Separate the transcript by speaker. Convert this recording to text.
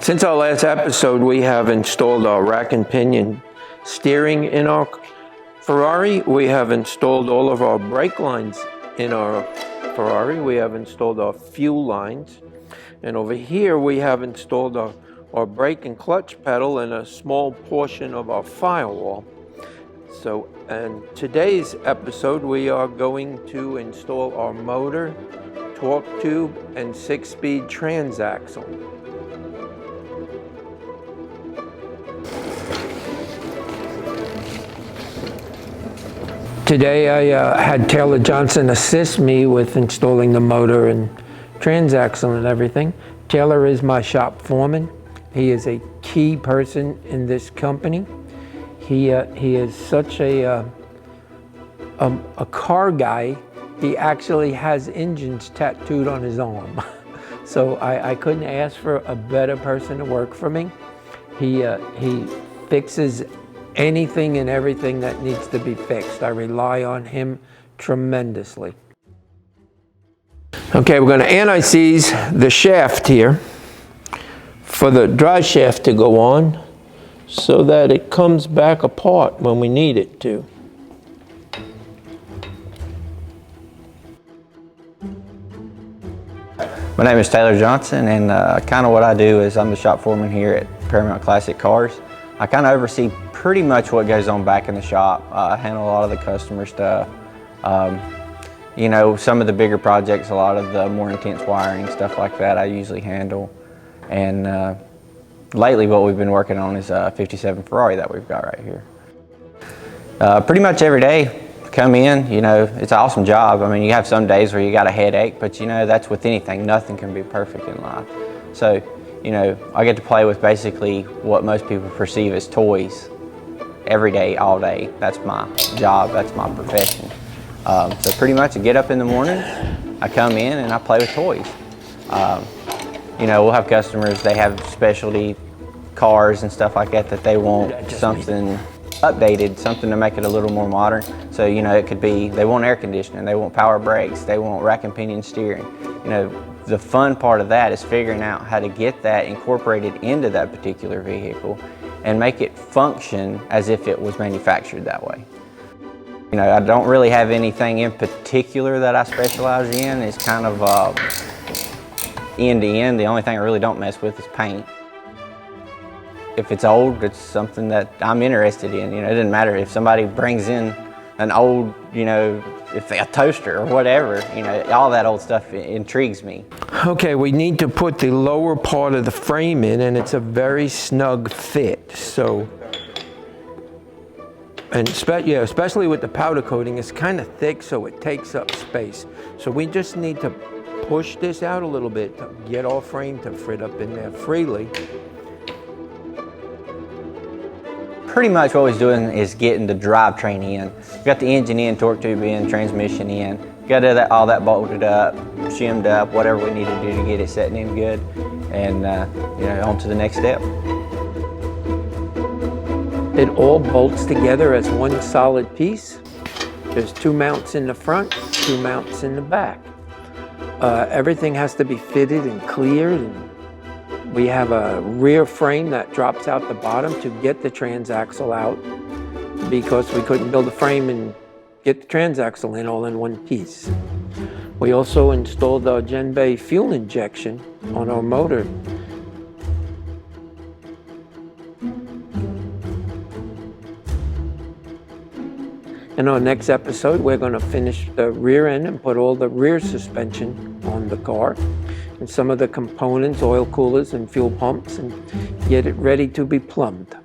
Speaker 1: Since our last episode, we have installed our rack and pinion steering in our Ferrari. We have installed all of our brake lines in our Ferrari. We have installed our fuel lines. And over here, we have installed our brake and clutch pedal and a small portion of our firewall. So, in today's episode, we are going to install our motor, torque tube, and 6-speed transaxle. Today I had Taylor Johnson assist me with installing the motor and transaxle and everything. Taylor is my shop foreman. He is a key person in this company. He is such a car guy. He actually has engines tattooed on his arm. So I couldn't ask for a better person to work for me. He fixes anything and everything that needs to be fixed. I rely on him tremendously. Okay, we're going to anti-seize the shaft here for the dry shaft to go on so that it comes back apart when we need it to.
Speaker 2: My name is Taylor Johnson, and kind of what I do is I'm the shop foreman here at Paramount Classic Cars. I kind of oversee pretty much what goes on back in the shop. I handle a lot of the customer stuff. You know, some of the bigger projects, a lot of the more intense wiring, stuff like that, I usually handle. And lately what we've been working on is a 57 Ferrari that we've got right here. Pretty much every day, come in, you know, it's an awesome job. I mean, you have some days where you got a headache, but you know, that's with anything. Nothing can be perfect in life. So, you know, I get to play with basically what most people perceive as toys every day, all day. That's my job, that's my profession. So pretty much I get up in the morning, I come in and I play with toys. You know, we'll have customers, they have specialty cars and stuff like that they want something updated, something to make it a little more modern. So, you know, it could be, they want air conditioning, they want power brakes, they want rack and pinion steering. You know, the fun part of that is figuring out how to get that incorporated into that particular vehicle and make it function as if it was manufactured that way. You know, I don't really have anything in particular that I specialize in. It's kind of end to end. The only thing I really don't mess with is paint. If it's old, it's something that I'm interested in. You know, it doesn't matter if somebody brings in an old, you know, if a toaster or whatever, you know, all that old stuff intrigues me.
Speaker 1: Okay, we need to put the lower part of the frame in, and it's a very snug fit. So, and especially with the powder coating, it's kind of thick, so it takes up space. So we just need to push this out a little bit to get our frame to fit up in there freely.
Speaker 2: Pretty much what we're doing is getting the drivetrain in. We've got the engine in, torque tube in, transmission in. We've got all that bolted up, shimmed up, whatever we need to do to get it setting in good, and you know, on to the next step.
Speaker 1: It all bolts together as one solid piece. There's 2 mounts in the front, 2 mounts in the back. Everything has to be fitted and cleared. And we have a rear frame that drops out the bottom to get the transaxle out because we couldn't build a frame and get the transaxle in all in one piece. We also installed our Gen Bay fuel injection on our motor. In our next episode, we're going to finish the rear end and put all the rear suspension on the car and some of the components, oil coolers and fuel pumps, and get it ready to be plumbed.